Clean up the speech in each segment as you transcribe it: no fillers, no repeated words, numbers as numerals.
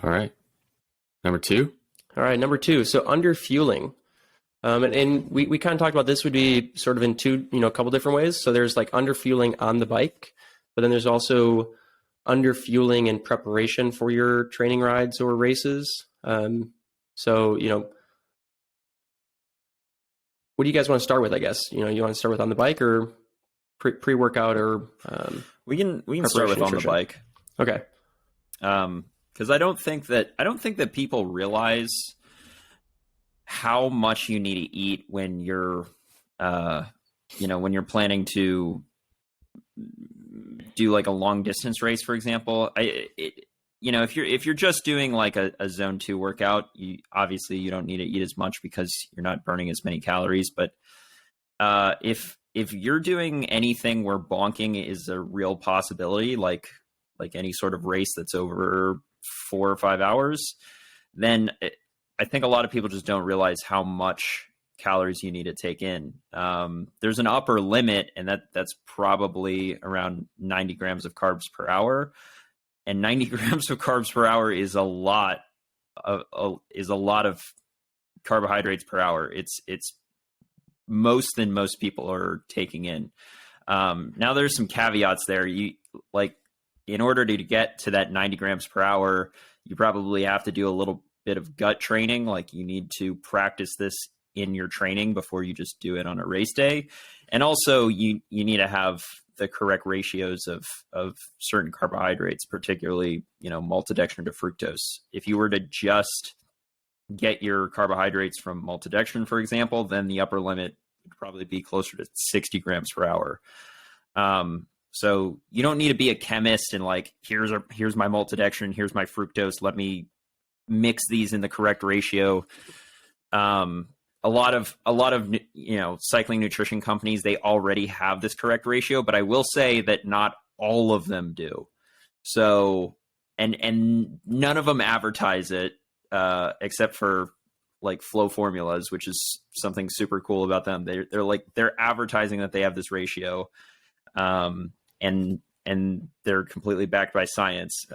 All right. Number two. All right, number two. So under fueling. And we kind of talked about this would be sort of in two, a couple different ways. So there's like under fueling on the bike, but then there's also under fueling in preparation for your training rides or races. So, what do you guys want to start with, I guess? You want to start with on the bike or pre-workout or we can start with on the bike. Okay. Because I don't think that people realize how much you need to eat when you're when you're planning to do like a long distance race, for example. If you're just doing like a zone 2 workout, you don't need to eat as much because you're not burning as many calories. But if you're doing anything where bonking is a real possibility, like any sort of race that's over 4 or 5 hours, then I think a lot of people just don't realize how much calories you need to take in. There's an upper limit, and that's probably around 90 grams of carbs per hour. And 90 grams of carbs per hour is a lot of carbohydrates per hour. It's most than most people are taking in. Now there's some caveats there. In order to get to that 90 grams per hour, you probably have to do a little bit of gut training. Like you need to practice this in your training before you just do it on a race day. And also you need to have the correct ratios of certain carbohydrates, particularly, maltodextrin to fructose. If you were to just get your carbohydrates from maltodextrin, for example, then the upper limit would probably be closer to 60 grams per hour. So you don't need to be a chemist and like, here's my maltodextrin, here's my fructose, let me mix these in the correct ratio. A lot of cycling nutrition companies, they already have this correct ratio, but I will say that not all of them do. So, and none of them advertise it, except for like Flow Formulas, which is something super cool about them. They're advertising that they have this ratio. And they're completely backed by science.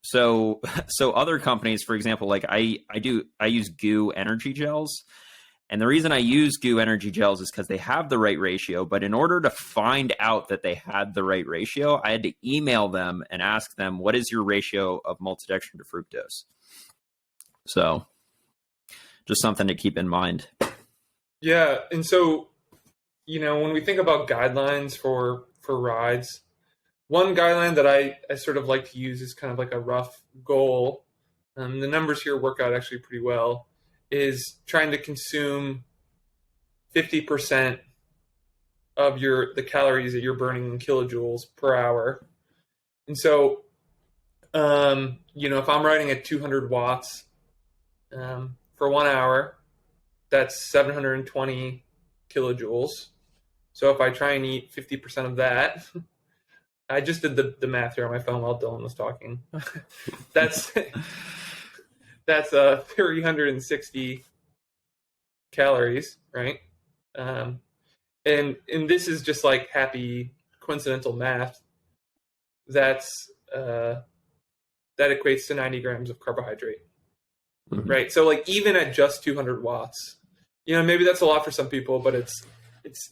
So other companies, for example, like I use GU energy gels. And the reason I use GU energy gels is because they have the right ratio. But in order to find out that they had the right ratio, I had to email them and ask them, what is your ratio of maltodextrin to fructose? So just something to keep in mind. Yeah. And so, when we think about guidelines for rides, one guideline that I sort of like to use is kind of like a rough goal. The numbers here work out actually pretty well, is trying to consume 50% of the calories that you're burning in kilojoules per hour. And so, if I'm riding at 200 watts for 1 hour, that's 720 kilojoules. So if I try and eat 50% of that, I just did the math here on my phone while Dylan was talking. That's 360 calories, right? And this is just like happy coincidental math. That equates to 90 grams of carbohydrate, right? So like even at just 200 watts, maybe that's a lot for some people, but it's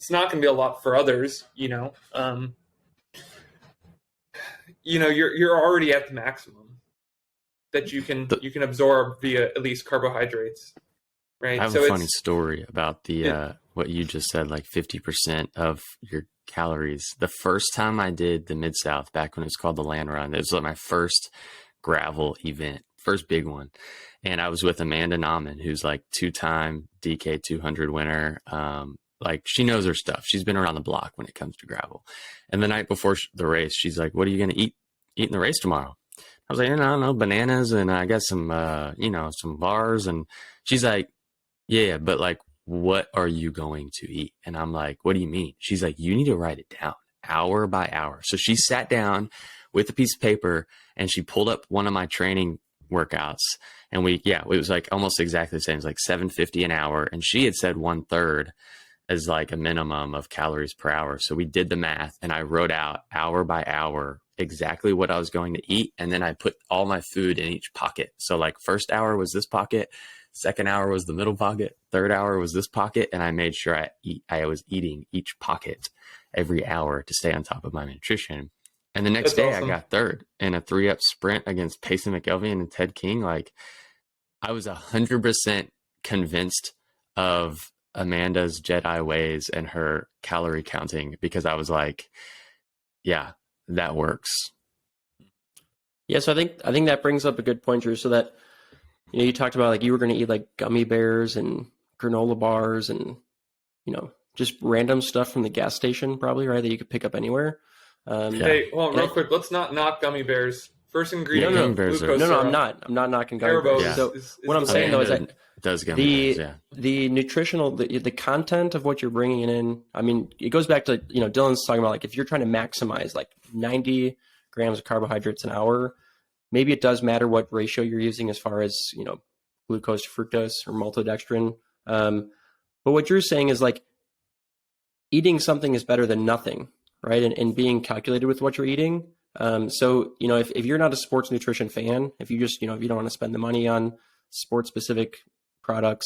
not going to be a lot for others. You're already at the maximum that you can absorb via at least carbohydrates, right? I have a funny story about the what you just said, like 50% of your calories. The first time I did the Mid-South, back when it was called the Land Run, it was like my first gravel event, first big one. And I was with Amanda Nauman, who's like 2-time DK 200 winner. Like she knows her stuff. She's been around the block when it comes to gravel. And the night before the race, she's like, what are you going to eat in the race tomorrow? I was like, I don't know, bananas. And I got some, some bars. And she's like, yeah, but like, what are you going to eat? And I'm like, what do you mean? She's like, you need to write it down hour by hour. So she sat down with a piece of paper and she pulled up one of my training workouts. And it was like almost exactly the same. It was like 750 an hour. And she had said 1/3 as like a minimum of calories per hour. So we did the math and I wrote out hour by hour exactly what I was going to eat. And then I put all my food in each pocket. So like first hour was this pocket, second hour was the middle pocket, third hour was this pocket. And I made sure I was eating each pocket every hour to stay on top of my nutrition. And the next That's day awesome. I got third in a 3-up sprint against Payson McElveen and Ted King. Like I was 100% convinced of Amanda's Jedi ways and her calorie counting, because I was like, yeah, that works. Yeah, so I think that brings up a good point, Drew. So that you talked about like you were going to eat like gummy bears and granola bars and just random stuff from the gas station, probably, right? That you could pick up anywhere. Yeah. Hey, well, real quick, let's not knock gummy bears. First ingredient, gummy bears are- glucose No, syrup. I'm not knocking gummy Haribo bears. So is what I'm the saying though is Amanda that does gummy bears, yeah. the nutritional, the content of what you're bringing in, I mean, it goes back to, Dylan's talking about like, if you're trying to maximize like 90 grams of carbohydrates an hour, maybe it does matter what ratio you're using as far as, glucose to fructose or maltodextrin. But what you're saying is like eating something is better than nothing, right? And being calculated with what you're eating. So, if you're not a sports nutrition fan, if you just, if you don't want to spend the money on sports specific products,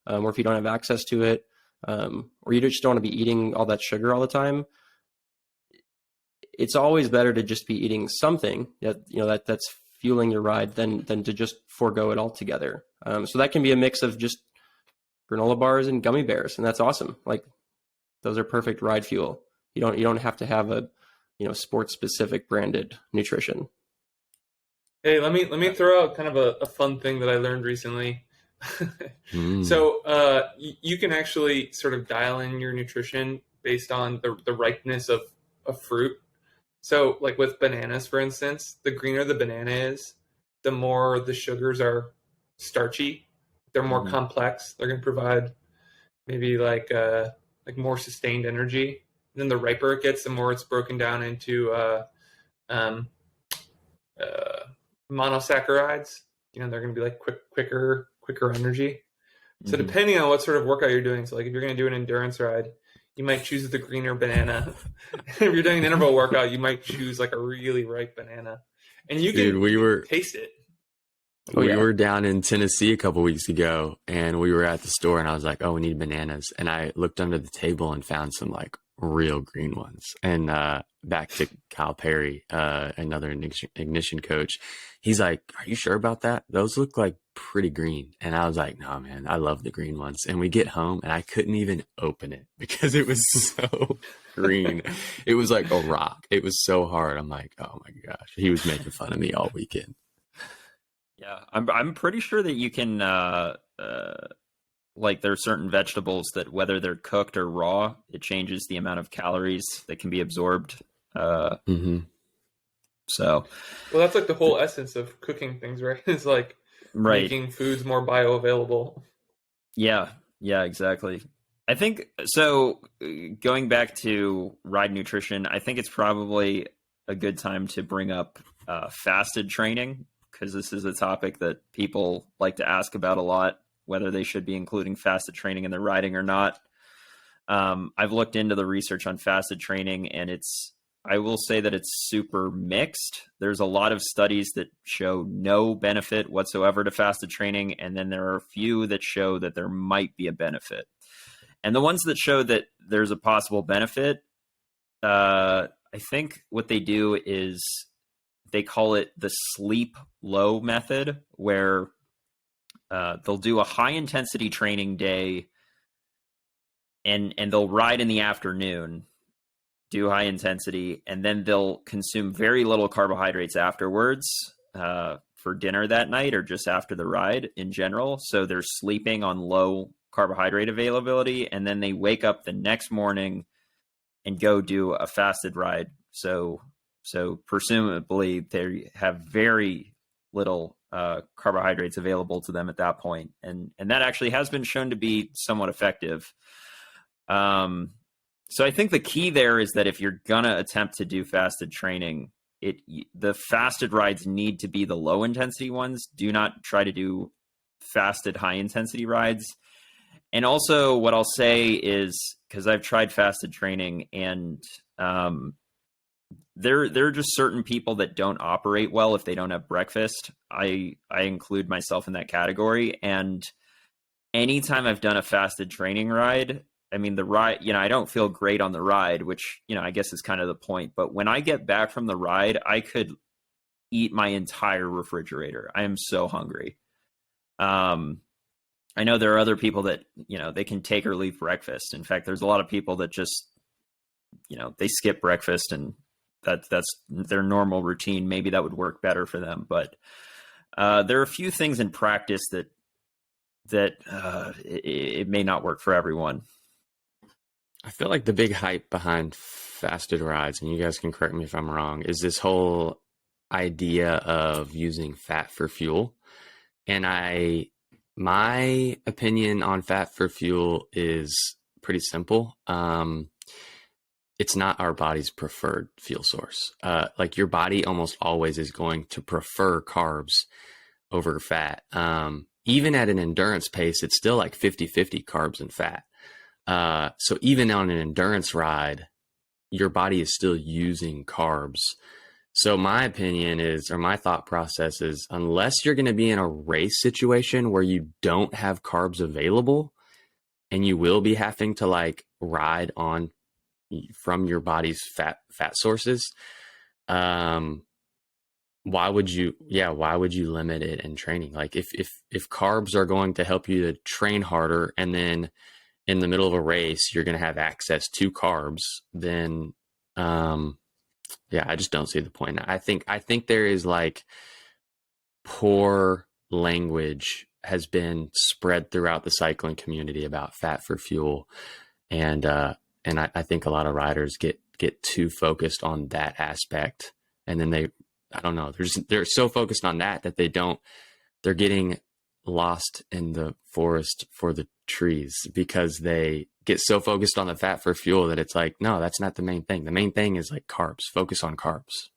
or if you don't have access to it, or you just don't want to be eating all that sugar all the time, it's always better to just be eating something that's fueling your ride than to just forego it altogether. So that can be a mix of just granola bars and gummy bears, and that's awesome. Like those are perfect ride fuel. You don't have to have a sports specific branded nutrition. Hey, let me throw out kind of a fun thing that I learned recently. So you can actually sort of dial in your nutrition based on the ripeness of fruit. So like with bananas, for instance, the greener the banana is, the more the sugars are starchy. They're more complex. They're going to provide maybe like more sustained energy. Then the riper it gets, the more it's broken down into monosaccharides. They're going to be like quicker energy. So depending on what sort of workout you're doing, so like if you're going to do an endurance ride, you might choose the greener banana. If you're doing an interval workout, you might choose like a really ripe banana, and you can taste it. We were down in Tennessee a couple weeks ago, and we were at the store, and I was like, "Oh, we need bananas." And I looked under the table and found some like real green ones. And back to Kyle Perry, another ignition coach, he's like, "Are you sure about that? Those look like pretty green." And I was like, "No, man, I love the green ones." And we get home, and I couldn't even open it because it was so green. It was like a rock. It was so hard. I'm like, "Oh my gosh!" He was making fun of me all weekend. Yeah, I'm pretty sure that you can like there are certain vegetables that whether they're cooked or raw, it changes the amount of calories that can be absorbed. So, well, that's like the whole essence of cooking things, right? It's like making foods more bioavailable. Yeah, exactly. I think so. Going back to ride nutrition, I think it's probably a good time to bring up fasted training, because this is a topic that people like to ask about a lot, whether they should be including fasted training in their riding or not. I've looked into the research on fasted training, and I will say that it's super mixed. There's a lot of studies that show no benefit whatsoever to fasted training, and then there are a few that show that there might be a benefit. And the ones that show that there's a possible benefit, I think what they do is they call it the sleep low method, where they'll do a high intensity training day and they'll ride in the afternoon, do high intensity, and then they'll consume very little carbohydrates afterwards for dinner that night or just after the ride in general. So they're sleeping on low carbohydrate availability, and then they wake up the next morning and go do a fasted ride. So presumably they have very little carbohydrates available to them at that point. And that actually has been shown to be somewhat effective. So I think the key there is that if you're going to attempt to do fasted training, the fasted rides need to be the low intensity ones. Do not try to do fasted high intensity rides. And also what I'll say is, because I've tried fasted training, and there are just certain people that don't operate well if they don't have breakfast. I include myself in that category. And anytime I've done a fasted training ride, I mean, the ride, I don't feel great on the ride, which, I guess is kind of the point. But when I get back from the ride, I could eat my entire refrigerator. I am so hungry. I know there are other people that, they can take or leave breakfast. In fact, there's a lot of people that just, they skip breakfast, and that's their normal routine. Maybe that would work better for them. But there are a few things in practice that it may not work for everyone. I feel like the big hype behind fasted rides, and you guys can correct me if I'm wrong, is this whole idea of using fat for fuel. And my opinion on fat for fuel is pretty simple. It's not our body's preferred fuel source. Like your body almost always is going to prefer carbs over fat. Even at an endurance pace, it's still like 50-50 carbs and fat. So even on an endurance ride, your body is still using carbs. So my opinion is, or my thought process is, unless you're going to be in a race situation where you don't have carbs available and you will be having to like ride on from your body's fat sources, why would you limit it in training? Like if carbs are going to help you to train harder, and then in the middle of a race, you're going to have access to carbs, then, I just don't see the point. I think there is like poor language has been spread throughout the cycling community about fat for fuel. And I think a lot of riders get too focused on that aspect. And then they're so focused on that they're getting lost in the forest for the trees, because they get so focused on the fat for fuel that it's like, no, that's not the main thing. The main thing is like carbs. Focus on carbs.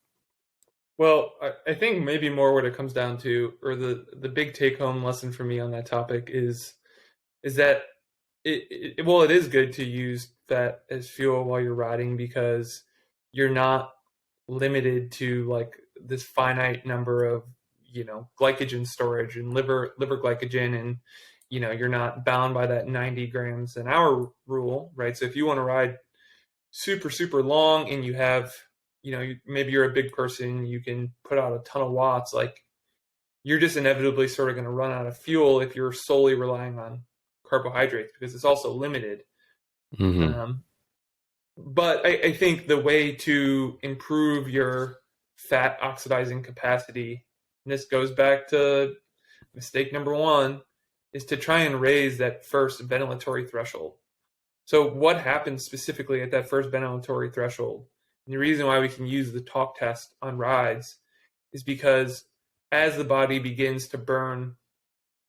Well, I think maybe more what it comes down to, or the big take home lesson for me on that topic is that it is good to use fat as fuel while you're riding, because you're not limited to like this finite number of glycogen storage and liver glycogen, and you're not bound by that 90 grams an hour rule, right? So if you want to ride super, super long and you have, maybe you're a big person, you can put out a ton of watts, like you're just inevitably sort of going to run out of fuel if you're solely relying on carbohydrates, because it's also limited. Mm-hmm. But I think the way to improve your fat oxidizing capacity, and this goes back to mistake number one, is to try and raise that first ventilatory threshold. So what happens specifically at that first ventilatory threshold? And the reason why we can use the talk test on rides is because as the body begins to burn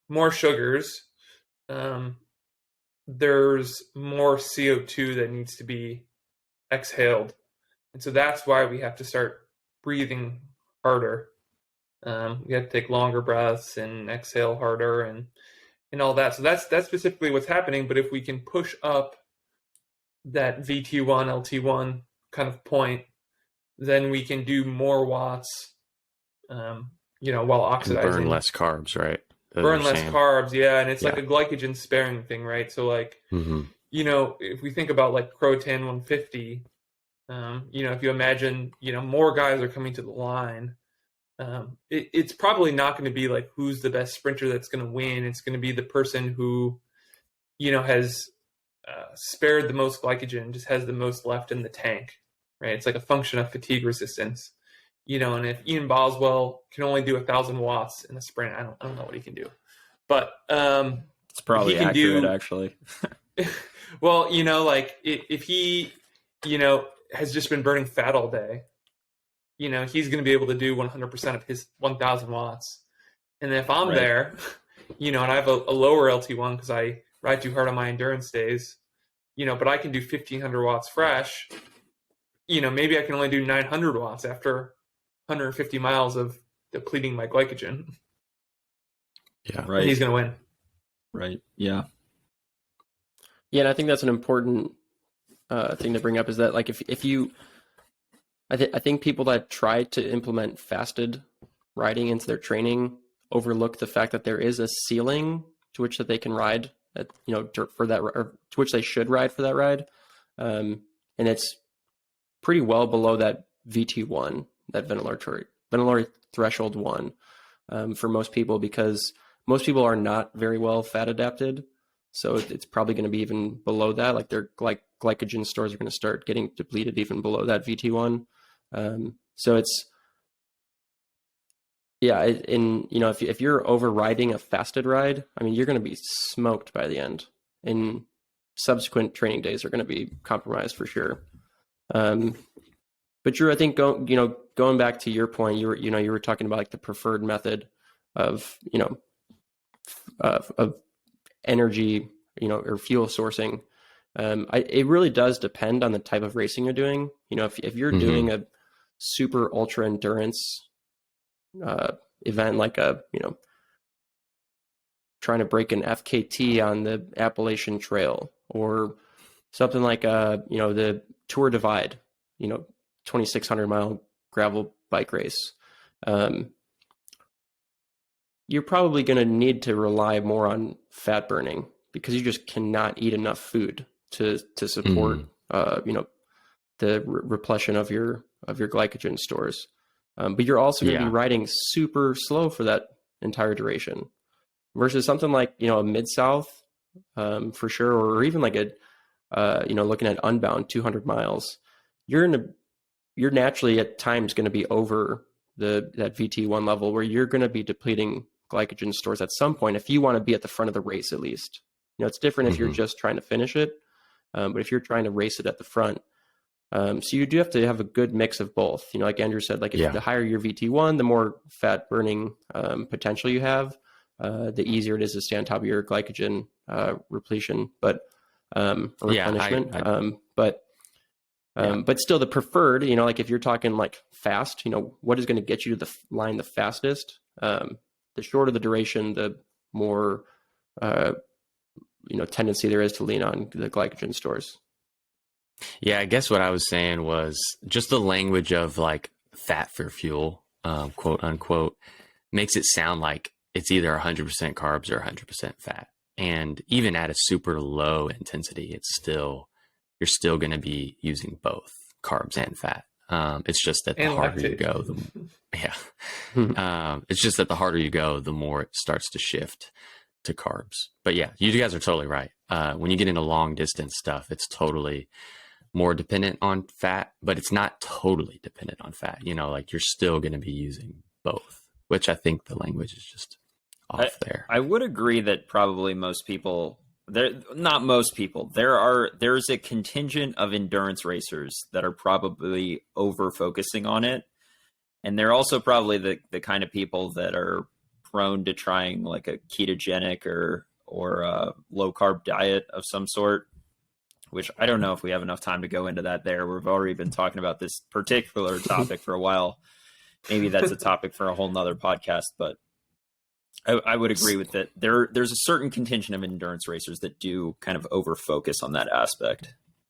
more sugars, there's more CO2 that needs to be exhaled. And so that's why we have to start breathing harder. We have to take longer breaths and exhale harder and all that. So that's specifically what's happening. But if we can push up that VT1, LT1 kind of point, then we can do more watts, while oxidizing. And burn less carbs, right? Burn less carbs, yeah. And it's like a glycogen sparing thing, right? So like, mm-hmm. If we think about like Croatan 150, if you imagine, more guys are coming to the line, it's probably not going to be like who's the best sprinter that's going to win. It's going to be the person who, has spared the most glycogen, just has the most left in the tank, right? It's like a function of fatigue resistance, and if Ian Boswell can only do 1,000 watts in a sprint, I don't know what he can do, but it's probably accurate actually. Well, like if he, has just been burning fat all day, he's going to be able to do 100% of his 1,000 watts. And if I'm there, and I have a lower LT1 because I ride too hard on my endurance days, but I can do 1,500 watts fresh, maybe I can only do 900 watts after 150 miles of depleting my glycogen. Yeah. Right. And he's going to win. Right. Yeah. Yeah. And I think that's an important thing to bring up, is that like if you I think people that try to implement fasted riding into their training overlook the fact that there is a ceiling to which that they can ride at, for that, or to which they should ride for that ride. And it's pretty well below that VT1, that ventilator threshold 1, for most people, because most people are not very well fat adapted. So it's probably going to be even below that. Like their glycogen stores are going to start getting depleted even below that VT1. So it's, yeah. If you're overriding a fasted ride, I mean, you're going to be smoked by the end, and subsequent training days are going to be compromised for sure. But Drew, I think going back to your point, you were talking about like the preferred method of energy, or fuel sourcing. It really does depend on the type of racing you're doing. If you're doing a super ultra endurance event, like trying to break an FKT on the Appalachian Trail, or something like the Tour Divide, 2,600 mile gravel bike race, you're probably going to need to rely more on fat burning, because you just cannot eat enough food to support the repletion of your glycogen stores. But you're also going to be riding super slow for that entire duration, versus something like a Mid-South, for sure, or even like looking at Unbound 200 miles, you're naturally at times going to be over that VT1 level, where you're going to be depleting glycogen stores at some point if you want to be at the front of the race at least. It's different if you're just trying to finish it, but if you're trying to race it at the front, so you do have to have a good mix of both. Like Andrew said, like the higher your VT1, the more fat burning potential you have, the easier it is to stay on top of your glycogen repletion, but replenishment. But still, the preferred, like if you're talking like fast, what is going to get you to the line the fastest? The shorter the duration, the more tendency there is to lean on the glycogen stores. Yeah, I guess what I was saying was just the language of like fat for fuel, quote unquote, makes it sound like it's either 100% carbs or 100% fat. And even at a super low intensity, you're still going to be using both carbs and fat. It's just that the harder you go, it's just that the harder you go, the more it starts to shift to carbs. But yeah, you guys are totally right. When you get into long distance stuff, it's totally more dependent on fat, but it's not totally dependent on fat. Like you're still going to be using both, which I think the language is just off there. I would agree that probably most people, there's a contingent of endurance racers that are probably over focusing on it. And they're also probably the kind of people that are prone to trying like a ketogenic or a low carb diet of some sort, which I don't know if we have enough time to go into that there. We've already been talking about this particular topic for a while. Maybe that's a topic for a whole nother podcast, but I would agree with that. There's a certain contingent of endurance racers that do kind of over focus on that aspect.